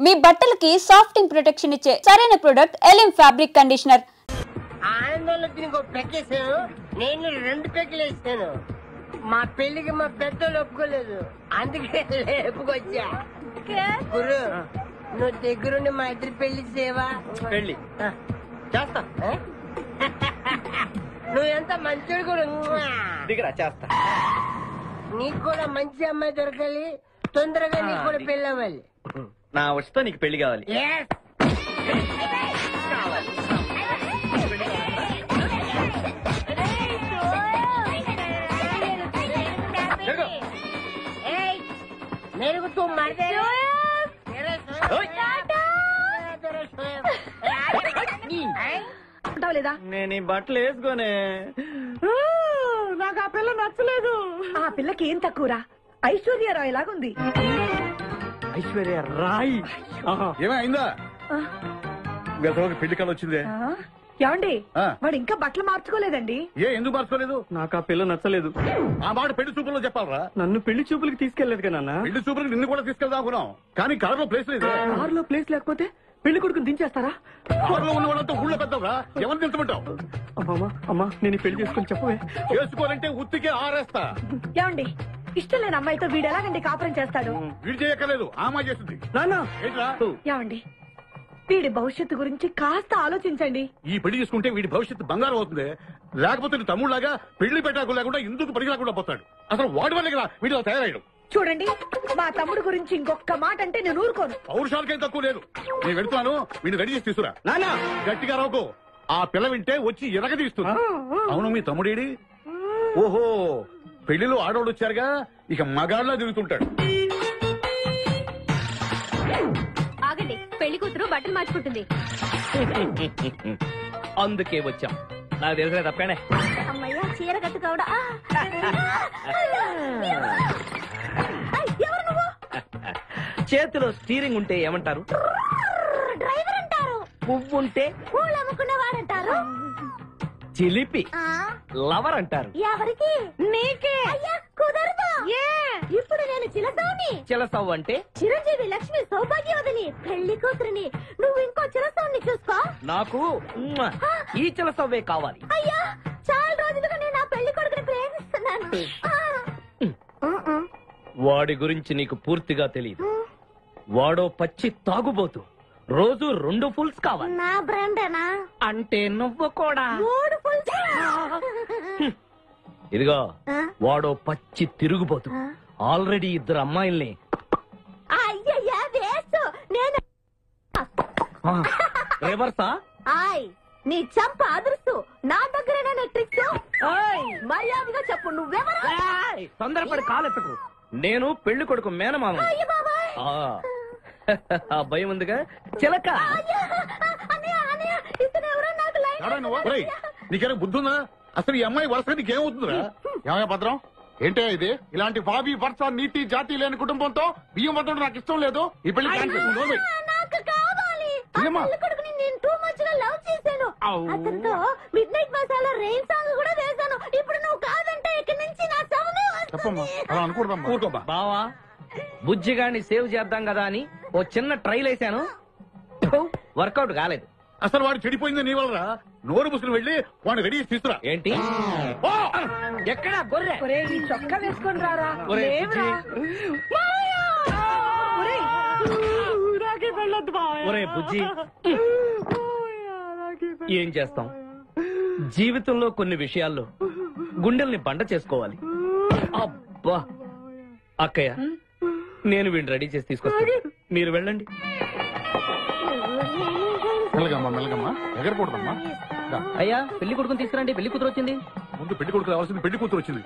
మీ బట్టలకి సాఫ్టింగ్ ప్రొటెక్షన్ ఇచ్చే సరైన ప్రొడక్ట్ ఎలిమ్ ఫ్యాబ్రిక్ కండిషనర్. ఆనందంలో దీనికి ఒక పెక్కేసాను, నేను 2 పెక్కలు వేసాను. మా పెళ్లికి మా పెద్దలు ఒప్పుకోలేదు, అందుకే లేపుకొచ్చా. గురు నువ్వు దగ్గరుండి మా ఇద్దరు పెళ్లి చేయవా? పెళ్లి చేస్తా. నువ్వు ఎంత మంచోడు గురు. దిగరా చేస్తా. నీకు కూడా మంచి అమ్మాయి దొరకాలి, తొందరగా నీకు కూడా పెళ్లి అవ్వాలి. నా వచ్చతో నీకు పెళ్లి కావాలి. मेरे को तुम मार दे లేదా? నేను ఈ బట్టలు వేసుకోనే, నాకు ఆ పిల్ల నచ్చలేదు. ఆ పిల్లకి ఏం తక్కువరా? ఐశ్వర్య రాయ్ లాగుంది. ఐశ్వర్య రాయ్ ఏమైందా? పెళ్లి కాలు వచ్చిందే. ఏమండి వాడు ఇంకా బట్టలు మార్చుకోలేదండి. ఎందుకు మార్చుకోలేదు? నాకు ఆ పిల్ల నచ్చలేదు. ఆ మాట పెళ్లి చూపుల్లో చెప్పాలరా? నన్ను పెళ్లి చూపులకి తీసుకెళ్లేదు కదా నాన్న. పెళ్లి చూపులకి నిన్ను కూడా తీసుకెళ్దాం అనుకున్నాం, కానీ కారులో ప్లేస్ లేదు. కారులో ప్లేస్ లేకపోతే పెళ్లి కొడుకుని దించేస్తారా? కారులో ఉన్న వాళ్ళంతా ఊళ్ళో పెద్దవరా, ఎవరిని దించమంటావు? అమ్మా నేను ఈ పెళ్లి చేసుకుని చెప్పవే. చేసుకోవాలంటే ఉత్తికే ఆరేస్తా. ఏమండి ఇష్టం లేని అమ్మాయితో వీడు ఎలాగండి కాపురం చేస్తాడు? వీడు చేయక్కర్లేదు, ఆ అమ్మాయి చేస్తుంది. ఏంట్రా? ఏమండి వీడి భవిష్యత్తు గురించి కాస్త ఆలోచించండి. ఈ పెళ్లి చేసుకుంటే వీడి భవిష్యత్తు బంగారం అవుతుంది, లేకపోతే తమ్ముళ్లాగా పెళ్లి పెట్టాకు లేకుండా ఇందుకు పనికి రాకుండా పోతాడు. అసలు వాడి వల్ల కదా వీడిలో తయారయ్యాడు. చూడండి మా తమ్ముడు గురించి ఇంకొక మాట అంటే నేను ఊరుకోను. పౌరుషాలకేం తక్కువ లేదు. నేను వెళ్తున్నాను, వీడిని రెడీ చేసి తీసుకురా. నాన్న గట్టిగా రావుకో, ఆ పిల్ల వింటే వచ్చి ఎరగదీస్తుంది. అవును, మీ తమ్ముడేడి? ఓహో, పెళ్లిలో ఆడవాళ్ళు వచ్చారుగా, ఇక మగాళ్ళ తిరుగుతుంటాడు. ఆగండి, పెళ్లి కూతురు బట్టలు మార్చుకుంటుంది. అందుకే వచ్చాం. నాకు తెలిసిన తప్పేనే. అమ్మయ్య చీర కట్టుకోవడా? చేతిలో స్టీరింగ్ ఉంటే ఏమంటారు? డ్రైవర్ అంటారు. పువ్వు ఉంటే పూలు అమ్ముకున్నవాడంటారు. చిలిపి లవర్ అంటారు. ఎవరికి? నీకే. అయ్యా కుదరదు. ఇప్పుడు నేను చిలసౌని. చిలసవ్వు అంటే చిరంజీవి లక్ష్మి సౌభాగ్యవతిని, పెళ్లి కూతురిని. నువ్వు ఇంకో చిలసౌని చూసుకో. నాకు ఈ చిలసవ్వే కావాలి. అయ్యా చాలా రోజులుగా నేను నా పెళ్లి కొడుకుని ప్రేమిస్తున్నాను. వాడి గురించి నీకు పూర్తిగా తెలియదు. వాడో పచ్చి తాగుబోతు, రోజు 2 ఫుల్స్ కావాలి. నా బ్రాండేనా? అంటే నువ్వు కూడా 3 ఫుల్స్. ఇదిగో వాడో పచ్చి తిరుగుబోతు, ఆల్రెడీ 2 అమ్మాయిల్ని. అయ్యయ్యా వేసు. నేను రివర్సా? ఆయ్ నీ చంప అదురుస్తూ నా దగ్గరేనా ట్రిక్స్? మర్యాదగా చెప్పు నువ్వెవరు? తొందరపడి కాలెత్తకు. నేను పెళ్లి కొడుకు మేనమామ. ఆ భయం ఉందిగా చిలక. నీకేనా బుద్ధుందా? అసలు ఈ అమ్మాయి వరుసగా నీకేమవుతుందిరా? ఏమయ్య భద్రం, ఏంటే ఇది? ఇలాంటి బాబీ వర్ష నీతి జాతి లేని కుటుంబంతో బియ్యం వద్దడం నాకు ఇష్టం లేదు. ఈ పెళ్లి నాకు కావాలి. కొడుకుని నేను టూ మచ్ గా లవ్ చేశాను. అతనితో mid night masala rain song కూడా వేశాను. ఇప్పుడు నువ్వు కాదంటే ఇక్కడి నుంచి నా సౌండ్ అనుకూడదమ్మా. బావా, బుజ్జిగాన్ని సేవ్ చేద్దాం కదా అని ఓ చిన్న ట్రైల్ వేసాను, వర్కౌట్ కాలేదు. అసలు వాడు చెడిపోయింది నీ వల్ల. నోరు ముసుకుని వెళ్ళి వాడిని రెడీ చేసి తీసుకురా. ఏంటి? ఎక్కడా గొర్రె? ఈ చొక్కా వేసుకొని రారా. ఒరే బుజ్జి, ఏం చేస్తాం? జీవితంలో కొన్ని విషయాల్లో గుండెల్ని బండ చేసుకోవాలి. అబ్బా అక్కయ్య, నేను వీడిని రెడీ చేసి తీసుకొస్తాను, మీరు వెళ్ళండి. మెల్లగమ్మా మెల్లగమ్మా, ఎగరకూడదమ్మా. అయ్యా పెళ్లి కొడుకుని తీసుకురండి, పెళ్లి కూతురు వచ్చింది. ముందు పెళ్లి కొడుకు రావాల్సింది, పెళ్లి కూతురు వచ్చింది.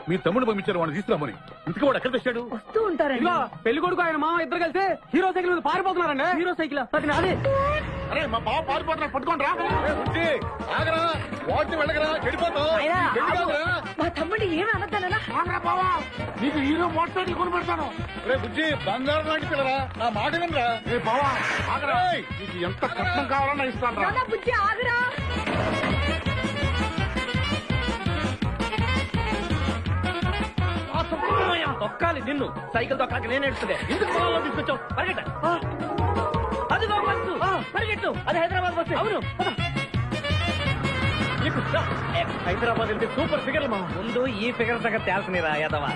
మీ తమ్ముడు పంపించారు వాడిని తీసుకురామని. ఇంతకీ వాడు ఎక్కడ తెచ్చాడు? వస్తూ ఉంటారండి. పెళ్లి కొడుకు ఆయన మామ ఇద్దరు కలిసి హీరో సైకిల్ మీద పారిపోతున్నారండి. హీరో సైకిల్ అదే. అరే మా బావ పారిపోతున్నా, పట్టుకోండి రా. ఆగరా, వాటిని వెళ్ళగరా, చెడిపోతావు. మా తమ్ముడిని ఏమి అనద్దానా? నీకు హీరో మోటార్ సైకిల్ కొని పెడతాను. రే బుజ్జి, బంగారం లాంటి పిల్లరా, నా మాట వినరా. రే బావా ఆగరా, నీకు ఎంత కష్టం కావాలన్నా ఇస్తాను రా. బుజ్జి ఆగరా. తొక్కాలి నిన్ను, సైకిల్ తొక్కాలి నేను ఎడుతుంది. ఎందుకు తీసుకొచ్చావు? పరిగెట్ట. అవును అది హైదరాబాద్ బస్సు. అవును హైదరాబాద్ వెళ్తే సూపర్ ఫిగర్ మా ముందు ఈ ఫిగర్ సంగతి తేల్చనిరా యాదవా.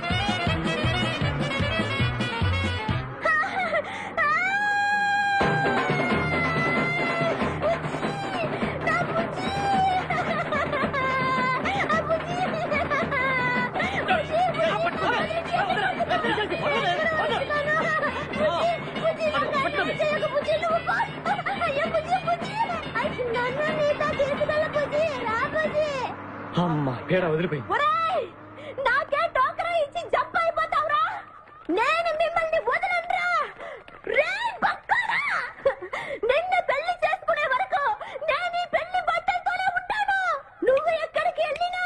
అమ్మా పేడ వదిలిపోయింది. నాకే టోకరా ఇచ్చి జంప్ అయిపోతావురా. నేను మిమ్మల్ని వదలనురా. రే బక్కరా, నిన్ను పెళ్లి చేసుకునే వరకు నేను ఈ పెళ్లి బట్టలతోనే ఉంటాను. నువ్వు ఎక్కడికి వెళ్ళినా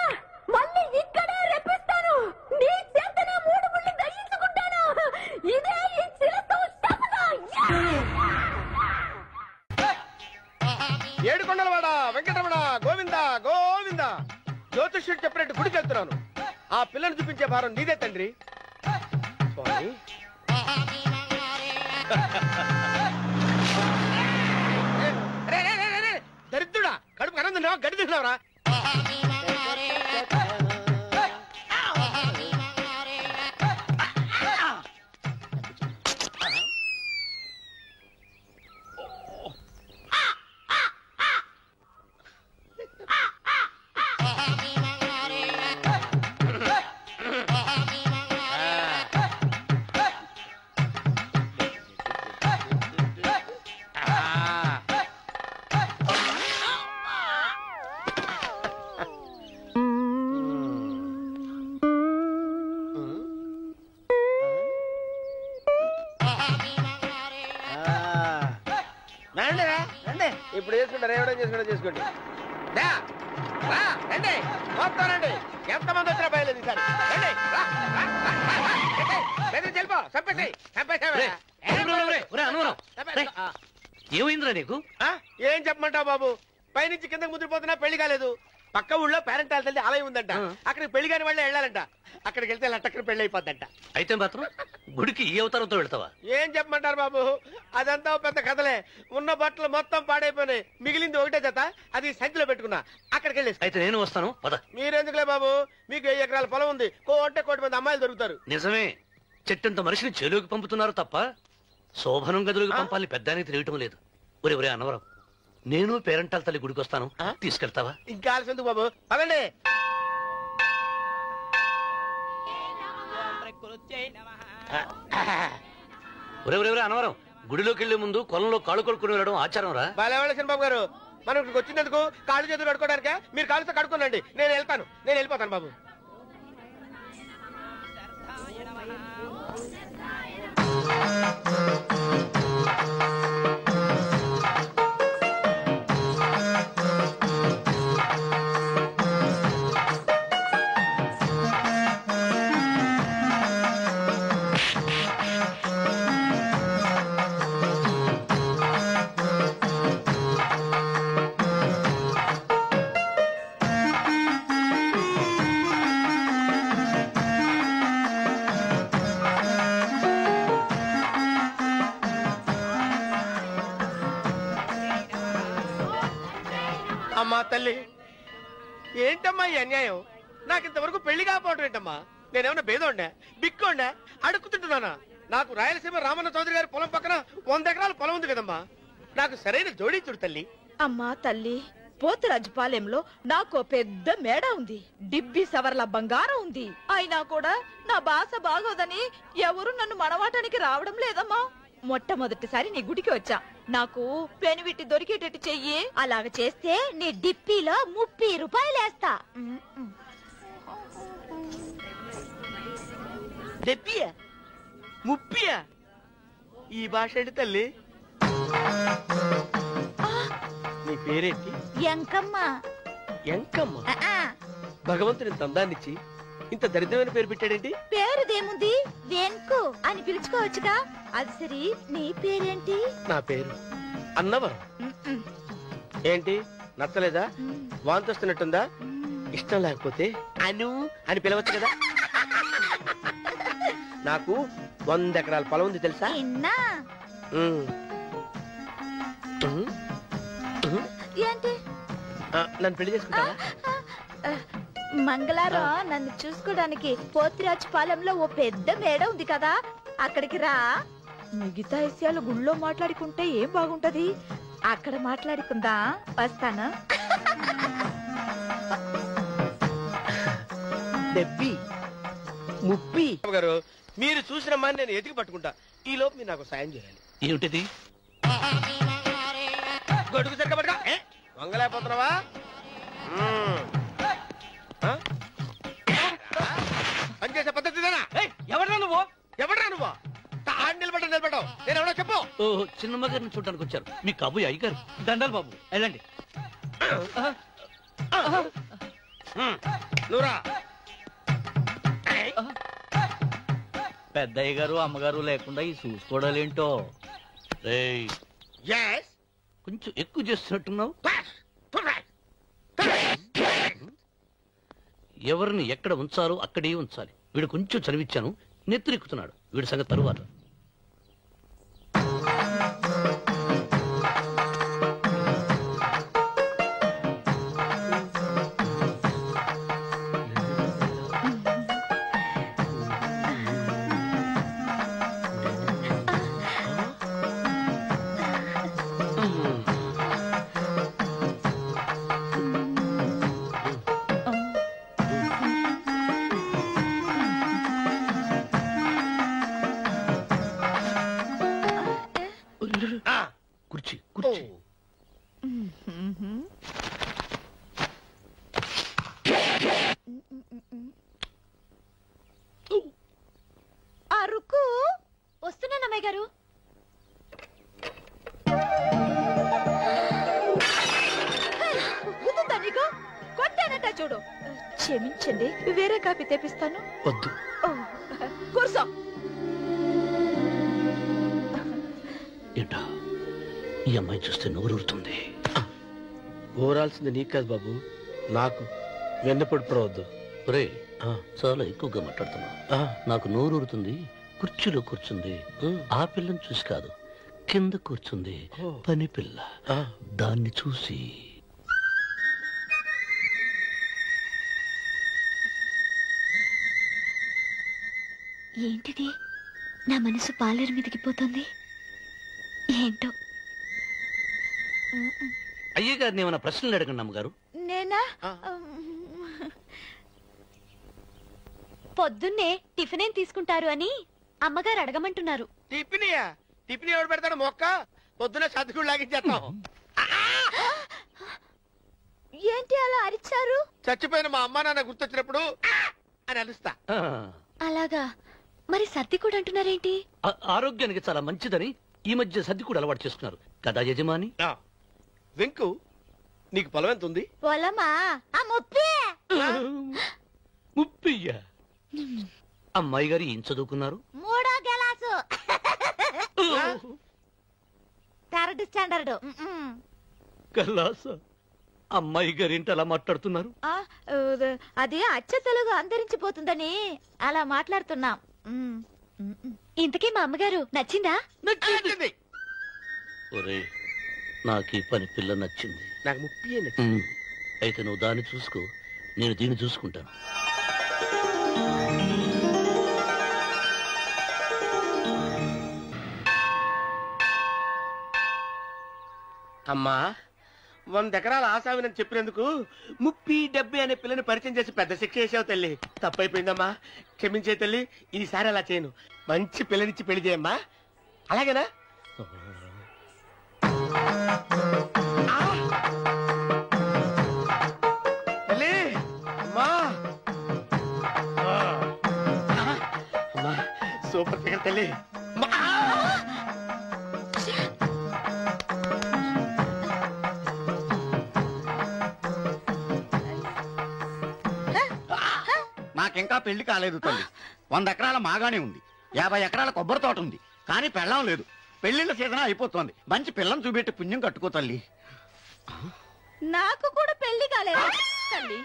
మళ్ళీ ఇక్కడే రెప్పిస్తాను. నీ చేతన 3 ముళ్ళు దయించుకుంటాను. ఇదే ఈ చిలతో శపథం. ఏడుకొండలవాడ వెంకటరమణ గోవింద గోవింద. జ్యోతిష్యుడు చెప్పినట్టు గుడికి వెళ్తున్నాను. ఆ పిల్లను చూపించే భారం నీదే తండ్రి. స్వామి దరిద్రుడా, కడుపు అన్నం తిన్నావా గడి తిన్నావరా? ఇప్పుడు చేసుకుంటారు, ఎవడో చేసుకుంటా చేసుకోండి. రండి మొత్తం రండి. ఎంతమంది వచ్చినా బయలేదు ఈసారి. ఏమైందిరా నీకు? ఏం చెప్పమంటావు బాబు, పైనుంచి కిందకు ముద్రపోతున్నా పెళ్లి కాలేదు. పక్క ఊళ్ళో పేరెంట్ తల్లి ఆలయం ఉందంట, అక్కడికి పెళ్లి కాని వాళ్ళే వెళ్ళాలంట. అక్కడికి వెళ్తే లట్టక్కన పెళ్లి అయిపోద్దంట. అయితే మాత్రం గుడికి ఈ అవతారంతో వెళ్తావా? ఏం చెప్పమంటారు బాబు, అదంతా పెద్ద కథలే. ఉన్న బట్టలు మొత్తం పాడైపోయినాయి, మిగిలింది ఒకటే జత, అది సంచిలో పెట్టుకున్నా. అక్కడికి వెళ్ళేసి అయితే నేను వస్తాను పద. మీరెందుకులే బాబు, మీకు 10 ఎకరాల పొలం ఉంది, కోటి మంది అమ్మాయిలు దొరుకుతారు. నిజమే, చెట్టంత మనిషిని చేలోకి పంపుతున్నారు తప్ప శోభనం గదులకు పంపాలని పెద్దానికి తెలియటం లేదు. ఒరే ఒరే అన్నవరం, నేను పేరెంటాల తల్లి గుడికి వస్తాను, తీసుకెళ్తావా? ఇంకా ఆలస్యం ఎందుకు బాబు, పదండి. ఒరే ఒరే ఒరే అన్నవరం, గుడిలోకి వెళ్లే ముందు కొలంలో కాళ్ళు కొడుకుని వెళ్ళడం ఆచారం రా. బాలేవాళ్ళ చంద్రబాబు గారు, మనం ఇక్కడికి వచ్చినందుకు కాళ్ళు చేతులు కడుక్కోవడానికే. మీరు కాళ్ళతో కడుక్కోనండి, నేను వెళ్తాను, నేను వెళ్ళిపోతాను బాబు. అమ్మా తల్లి, ఏంటమ్మా ఈ అన్యాయం? నాకు ఇంతవరకు పెళ్లి కాకపోవడం ఏంటమ్మా? నేనేమన్నా బేదోండా, బిక్కోండా, అడుక్కుతుంటున్నానా? నాకు రాయలసీమ రామన్న చౌదరి గారి పొలం పక్కన 100 ఎకరాల పొలం ఉంది కదమ్మా. నాకు సరైన జోడించుడు తల్లి. అమ్మా తల్లి, పోతురాజుపాలెంలో నాకు పెద్ద మేడ ఉంది, డిబ్బి సవర్ల బంగారం ఉంది. అయినా కూడా నా భాష బాగోదని ఎవరు నన్ను మనవాటానికి రావడం లేదమ్మా. మొట్టమొదటిసారి నీ గుడికి వచ్చా, నాకు పెనివిట్టి దొరికేటట్టు చెయ్యి. అలాగ చేస్తే నీ డిప్పీలో 30 రూపాయలు వేస్తా. డెప్పియా 30? ఈ భాష ఏంటి తల్లి? నీ పేరేంటి? ఎంకమ్మ. ఎంకమ్మ? భగవంతుని ఇంత అందాన్నిచ్చి ఇంత దరిద్రమైన పేరు పెట్టాడేంటి? పేరుదేముంది, వెంకు అని పిలుచుకోవచ్చుగా. అది సరి, నీ పేరేంటి? నా పేరు అన్నవరం. ఏంటి నచ్చలేదా? వాంతొస్తున్నట్టుందా? ఇష్టం లేకపోతే అను అని పిలవచ్చు కదా. నాకు 100 ఎకరాల పొలం ఉంది తెలుసా? నన్ను పెళ్లి చేసుకుంటావా? మంగళవారం నన్ను చూసుకోవడానికి పోతిరాజుపాలెంలో ఓ పెద్ద మేడ ఉంది కదా, అక్కడికి రా. మిగతా విషయాలు గుళ్ళో మాట్లాడుకుంటే ఏం బాగుంటది, అక్కడ మాట్లాడుకుందా. వస్తాను. డెబ్బి ముప్పి గారు, మీరు చూసిన మాని నేను ఎతికి పట్టుకుంటా. ఈ లోపు మీరు నాకు సాయం చేయాలి. ఏమిటిది? గొడుగు సరిగ్గా పట్టుకో. వంగలేకపోతున్నావా? పనిచేసే పద్ధతి ఎవడరా నువ్వు? ఎవడరా నువ్వు? నిలబడ్డావు. నేను ఎవడో చెప్పు. చిన్నమ్మ గారిని చూడడానికి వచ్చారు. మీ కాబోయే అయ్యగారు. దండాలు బాబు, వెళ్ళండి. నువ్వురా. పెద్దయ్య గారు అమ్మగారు లేకుండా ఈ చూసుకోవడాలేంటో. కొంచెం ఎక్కువ చేస్తున్నట్టున్నావు. ఎవరిని ఎక్కడ ఉంచాలో అక్కడే ఉంచాలి. వీడు కొంచెం చదివిచ్చాను, నెత్తురెక్కుతున్నాడు. వీడి సంగతి తరువాత. కుర్చీ కుర్చీ. అరుకు వస్తున్నాను అమ్మాయి గారు. నీకు కొట్టానట చూడు. క్షమించండి, వేరే కాపీ తెప్పిస్తాను. వద్దు. కూర్చో. ఏంటా ఈ అమ్మాయి చూస్తే నోరూరుతుంది. ఊరాల్సింది నీకు కాదు బాబు, నాకు. వెన్నపడి పడవద్దు. రే, చాలా ఎక్కువగా మాట్లాడుతున్నా. నాకు నోరూరుతుంది. కుర్చీలో కూర్చుంది. ఆ పిల్లని చూసి కాదు, కింద కూర్చుంది పని పిల్ల. దాన్ని చూసి. ఏంటిది? నా మనసు పాలేరు మీదకి పోతుంది. ఏంటో. అయ్య గారిని ఏమైనా ప్రశ్నలు అడగండి అమ్మగారు. నేనా? పొద్దున్నే టిఫిన్ ఏం తీసుకుంటారు అని అమ్మగారు అడగమంటున్నారు. టిఫినియా? టిఫిన్ ఎవడు పెడతాడు మొక్క? పొద్దున సతుకుడు లాగించేస్తాం. ఏంటి అలా అరిచారు? చచ్చిపోయిన మా అమ్మా నాన్న గుర్తొచ్చినప్పుడు అని అలుస్తా. అలాగా? మరి సర్ది కూడా అంటున్నారేంటి? ఆరోగ్యానికి చాలా మంచిదని ఈ మధ్య సర్ది కూడా అలవాటు చేసుకున్నారు కదా యజమాని. వెంకు, నీకు పొలం ఎంత ఉంది? పొలమా? ముప్పయ్యా? అమ్మాయి గారు ఏం చదువుకున్నారు? 3వ క్లాసు, 3rd స్టాండర్డ్. కల్లాస. అమ్మాయి గారు ఏంటి అలా మాట్లాడుతున్నారు? అది అచ్చ తెలుగు అంతరించిపోతుందని అలా మాట్లాడుతున్నాం. ఇంతకీ మా అమ్మగారు నచ్చిందా? నచ్చింది. ఒరే, నాకు ఈ పని పిల్ల నచ్చింది. నాకు 30 నచ్చింది. అయితే నువ్వు దాన్ని చూసుకో, నేను దీన్ని చూసుకుంటాను. అమ్మా, 100 ఎకరాల ఆసామినని చెప్పినందుకు 30-70 అనే పిల్లని పరిచయం చేసి పెద్ద శిక్ష చేసావు తల్లి. తప్పైపోయిందమ్మా, క్షమించే తల్లి. ఈసారి అలా చేయను. మంచి పిల్లనిచ్చి పెళ్లి చేయమ్మా. అలాగేనా? తల్లి, అమ్మా, అమ్మా, సూపర్ ఫిగర్ తల్లి. నాకింకా పెళ్లి కాలేదు తల్లి. 100 ఎకరాల మాగానే ఉంది, 50 ఎకరాల కొబ్బరి తోట ఉంది, కానీ పెళ్ళం లేదు. పెళ్లిళ్ళ సీజన్ అయిపోతుంది. మంచి పిల్లని చూపెట్టి పుణ్యం కట్టుకో తల్లి. నాకు కూడా పెళ్లి కాలేదు తల్లి.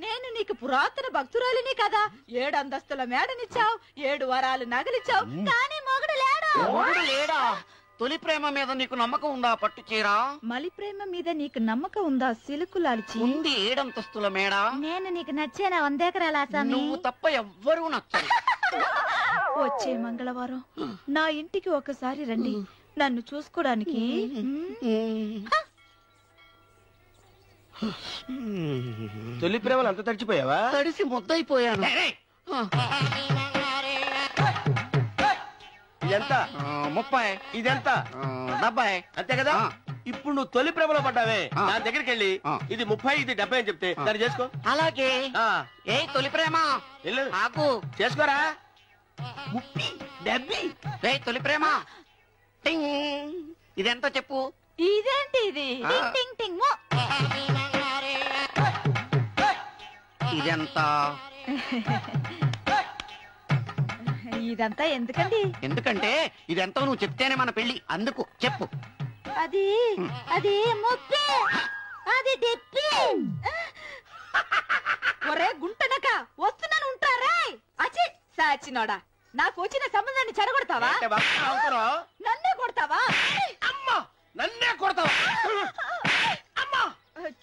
నేను నీకు పురాతన భక్తురాలిని కదా. 7 అంతస్తుల మేడనిచ్చావు, 7 వరాలు నగలిచ్చావు, కానీ మొగుడు లేడా? తొలి ప్రేమ మీద నీకు నమ్మకం ఉందా పట్టు చీర? మలి ప్రేమ మీద నీకు నమ్మకం ఉందా సిలుకు లాల్చి? ఉంది 7 అంతస్తుల మేడ. నేను నీకు నచ్చేనా 100 ఎకరాల ఆసామి? నువ్వు తప్ప ఎవ్వరూ నచ్చరు. వచ్చే మంగళవారం నా ఇంటికి ఒకసారి రండి నన్ను చూసుకోడానికి. తొలి ప్రేమలు అంత తడిచిపోయావా? తడిసి ముద్దయిపోయాను. ఇదెంత? 30. ఇదెంత? 70. అంతే కదా. ఇప్పుడు నువ్వు తొలి ప్రేమలో పడ్డావే, నా దగ్గరికి వెళ్ళి ఇది 30 ఇది 70 అని చెప్తే దాన్ని చేసుకో. అలాగే. ఏ తొలి ప్రేమ వెళ్ళు ఆకు చేసుకోరా. 30 70. రే తొలి ప్రేమ టింగ్. ఇదెంత చెప్పు? ఇదేంటి ఇది? టింగ్ టింగ్ టింగ్ మో. ఇదెంత? ఇదంతా ఎందుకండి? ఎందుకంటే ఇదెంతో నువ్వు చెప్తేనే మన పెళ్లి. అందుకు చెప్పు. అది అది ముప్పి, అది డిప్పి. ఒరే గుంటనక వస్తున్నాను ఉంటారా? అచి సాచినోడా, నాకు వచ్చిన సంబంధాన్ని చెడగొడతావా? అంటే బాగా నవ్వుతున్నావు. నన్నే కొడతావా? అమ్మా నన్నే కొడతావా? అమ్మా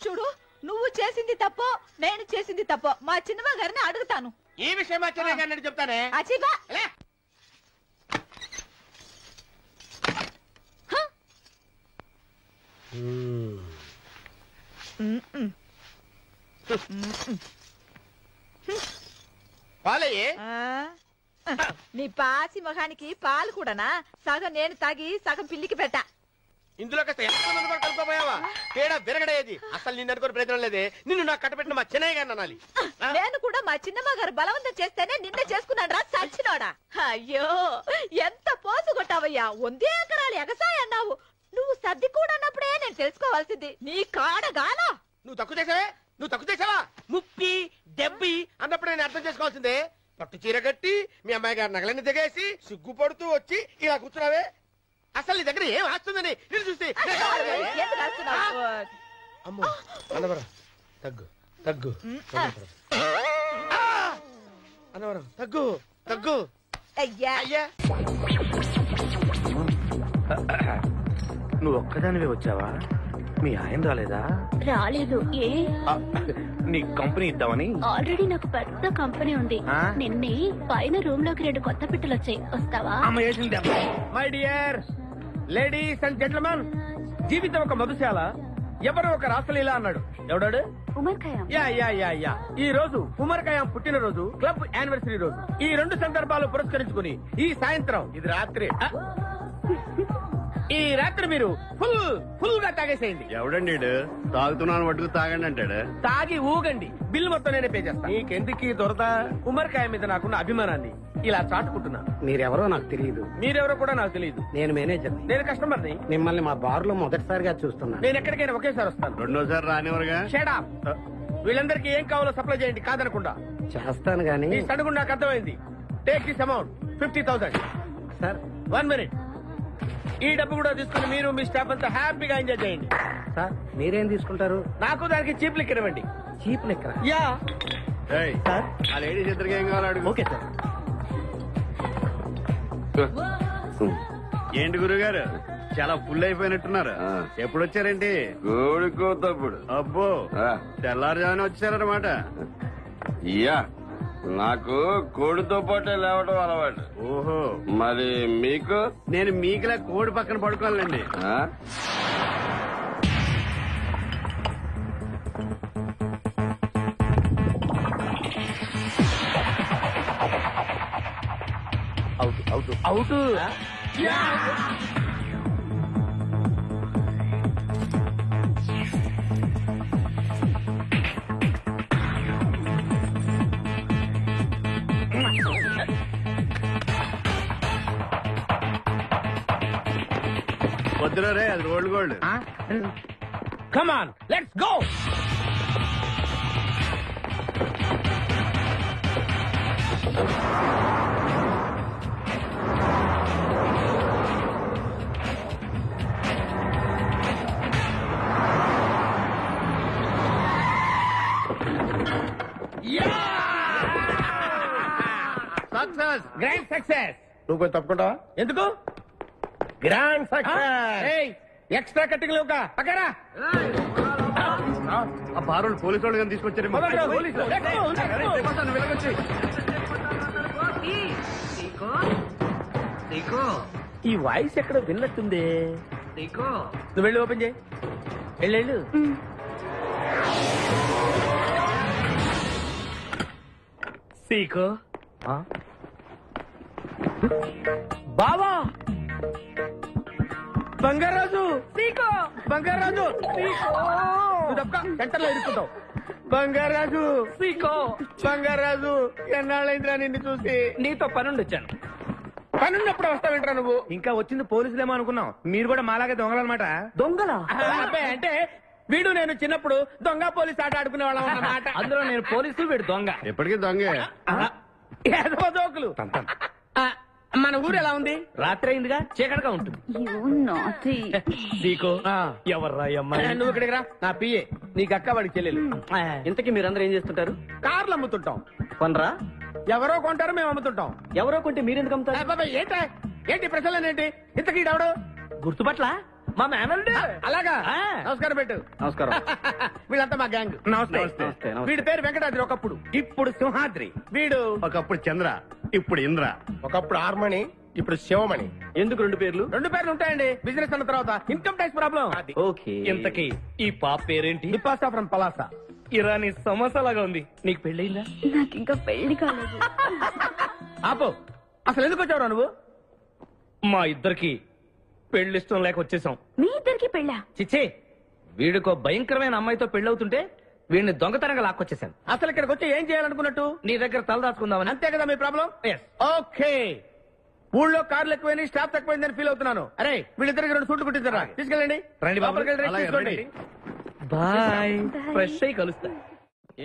చూడు, నువ్వు చేసింది తప్పో నేను చేసింది తప్పో మా చిన్నమ్మ గారిని అడుగుతాను. ఈ విషయం చెన్నై గారిని చెప్తానే. అచిబా పాలయ్యే. నీ పాసి మొహానికి పాలు కూడానా? సగం నేను తాగి సగం పిల్లికి పెట్టా. ఇందులో కాస్త ఎంతమంది కూడా కలుపుకోపోయావా? పేడ విరగడేది. అసలు నిన్ను అనుకుని ప్రయత్నం లేదే. నిన్ను నాకు కట్టబెట్టిన మా చెన్నై గారిని అనాలి. నేను కూడా మా చిన్నమ్మ గారు బలవంతం చేస్తేనే నిన్న చేసుకున్నాడు రా సచ్చినోడా. అయ్యో ఎంత పోసు కొట్టావయ్యా. 100 ఎకరాలు ఎగసాయ అన్నావు. నువ్వు సర్ది కూడా అన్నప్పుడే నేను తెలుసుకోవాల్సింది. నీ కాడగానా? నువ్వు తక్కువ చేసావే. నువ్వు తక్కువ చేసావా? 30 70 అన్నప్పుడు నేను అర్థం చేసుకోవాల్సిందే. పట్టు చీర కట్టి మీ అమ్మాయి గారి నగలన్నీ దిగేసి సిగ్గుపడుతూ వచ్చి ఇలా కూర్చున్నావే. అసలు నీ దగ్గర ఏం వస్తుందని నేను చూస్తే. ఎందుకు రాస్తున్నావు? అమ్మో అన్నవరం తగ్గు తగ్గు. అన్నవరం తగ్గు తగ్గు. అయ్యా అయ్యా నువ్వు ఒక్కదానివే వచ్చావా? మీ ఆయన రాలేదా? రాలేదు. ఏ నీ కంపెనీ ఇద్దామని. ఆల్రెడీ నాకు పెద్ద కంపెనీ ఉంది. నిన్నే పైన రూమ్ లోకి 2 కొత్త పిట్టలు వచ్చాయి. వస్తావా? My dear ladies and gentlemen, జీవితం ఒక మధుశాల. ఎవరో ఒక రాసలీల అన్నాడు. ఎవడాడు? Omar Khayyam. Yeah yeah yeah yeah. ఈ రోజు ఉమర్ ఖయాం పుట్టినరోజు, క్లబ్ యానివర్సరీ రోజు. ఈ 2 సందర్భాలు పురస్కరించుకుని ఈ సాయంత్రం, ఇది రాత్రి, ఈ రాత్రి మీరు ఫుల్ గా తాగేసేయండి. ఎవడండి తాగుతున్నాను మటుకు తాగండి అంటాడు. తాగి ఊగండి. బిల్ మొత్తం నేనే పే చేస్తాను. నీకెందుకు దొరద? ఉమర్ ఖయాం మీద నాకున్న అభిమానాన్ని ఇలా చాటుకుంటున్నా. మీరెవరో నాకు తెలియదు. మీరెవరో కూడా నాకు తెలియదు. నేను మేనేజర్. నేను కస్టమర్ని. మిమ్మల్ని మా బార్ లో మొదటిసారిగా చూస్తున్నా. నేను ఎక్కడికైనా ఒకేసారి వస్తాను. రెండోసారి రానివరుగా. Shut up. వీళ్ళందరికీ ఏం కావాలో సప్లై చేయండి కాదనకుండా. చేస్తాను గానీ ఈ సడుగు నాకు అర్థమైంది. Take this amount 50,000. Sir 1 minute. ఈ డబ్బు కూడా తీసుకుని మీరు మీ స్టాఫ్ అంతా హ్యాపీగా ఎంజాయ్ చేయండి. సార్ మీరేం తీసుకుంటారు? నాకు దానికి చీప్ లిక్కర్ ఇవ్వండి. చీప్ లెక్కరా? యా సార్ ఆ లేడీస్ ఇద్దరికి ఏం కావాలి అడుగు. Okay sir. ఏంటి గురుగారు చాలా ఫుల్ అయిపోయినట్టున్నారు. ఎప్పుడు వచ్చారేంటి? కోడికోతప్పుడు. అబ్బో తెల్లారుజామున వచ్చారనమాట. ఇయ్యా నాకు కోడితో పాటే లేవటం అలవాటు. ఓహో మరి మీకు? నేను మీకులా కోడి పక్కన పడుకోవాలండి. ఆ? అవుట్. వద్దురా రే, అది rolled gold. Come on let's go. Success, grand success. నువ్వు కొంచెం తప్పుకుంటావా? ఎందుకు? Grand success. ఎక్స్ట్రా కట్టింగ్ లేవుగా పక్కరా. ఆ బారులు పోలీసు వాళ్ళు కానీ తీసుకొచ్చారు. ఈ వాయిస్ ఎక్కడ విన్నట్టుంది. నువ్వు వెళ్ళి ఓపెన్ చేయి. వెళ్ళు. సీకో బావా బంగారాజు. సీకో బంగారాజు. సెంటర్లో ఇరుక్కుంటావు. బంగారాజు. సీకో బంగారాజు ఎన్నాళ్ళైందిరా నిన్ను చూసి. నీతో పనుండి వచ్చాను. పనున్నప్పుడు వస్తావేంట్రా నువ్వు? ఇంకా వచ్చింది పోలీసులేమో అనుకున్నాం. మీరు కూడా మాలాగే దొంగలన్నమాట. దొంగలా? అబ్బాయి అంటే వీడు నేను చిన్నప్పుడు దొంగ పోలీస్ ఆట ఆడుకునే వాళ్ళం అన్నమాట. అందులో నేను పోలీసు, వీడు దొంగ. ఎప్పటికీ దొంగే. ఏదో జోకులు. మన ఊరు ఎలా ఉంది? రాత్రి అయిందిగా, చీకటిగా ఉంటుంది. సీకో ఎవర్రా ఈ అమ్మాయి? నువ్వు ఇక్కడికి రా. నా పిఏ. నీకు అక్క వాడికి చెల్లెలు. ఇంతకీ మీరందరూ ఏం చేస్తుంటారు? కార్లు అమ్ముతుంటాం. కొనరా? ఎవరో కొంటారు, మేము అమ్ముతుంటాం. ఎవరో కొంటే మీరెందుకు అమ్ముతారు? అబ్బాయి ఏంటి ప్రశ్నలేంటి? ఇంతకీ ఎవడు? గుర్తుపట్ల మా మేనల్లుడు. అలాగా? నమస్కారం పెట్టు. నమస్కారం. వీళ్ళంతా మా గ్యాంగ్. నమస్తే. వీడి పేరు వెంకటాద్రి ఒకప్పుడు, ఇప్పుడు సింహాద్రి. వీడు ఒకప్పుడు చంద్ర, ఇప్పుడు ఇంద్ర. ఒకప్పుడు ఆర్మణి, ఇప్పుడు శివమణి. ఎందుకు రెండు పేర్లు? రెండు పేర్లు ఉంటాయండి. బిజినెస్ అన్న తర్వాత ఇన్కమ్ ట్యాక్స్ ప్రాబ్లం. ఓకే. ఇంతకీ ఈ పాప పేరేంటి? బిపాసా ఫ్రమ్ పలాస. ఇరానీ సమోసాలాగా ఉంది. నీకు పెళ్ళయిందా? నాకు ఇంకా పెళ్లి కాలేదు. ఆపో. అసలు ఎందుకు వచ్చావురా నువ్వు? మా ఇద్దరికి పెళ్లిష్టం లేక వచ్చేసాం. మీ ఇద్దరికి పెళ్ళా? చిచ్చే, వీడికో భయంకరమైన అమ్మాయితో పెళ్ళవుతుంటే వీడిని దొంగతనంగా లాక్కొచ్చేసాను. అసలు ఇక్కడికి వచ్చి ఏం చేయాలనుకున్నట్టు? నీ దగ్గర తలదాచుకుందామని. అంతే కదా మీ ప్రాబ్లం? ఓకే. ఊళ్ళో కార్లు ఎక్కువైంది, స్టాఫ్ తక్కువైందని ఫీల్ అవుతున్నాను. అరే వీళ్ళిద్దరికి 2 సూట్లు కుట్టించారా? తీసుకెళ్ళండి. రండి బాబు. లోపలికి వెళ్ళి రెస్ట్ తీసుకోండి. బాయ్. ఫ్రెష్ అయి కలుస్తా.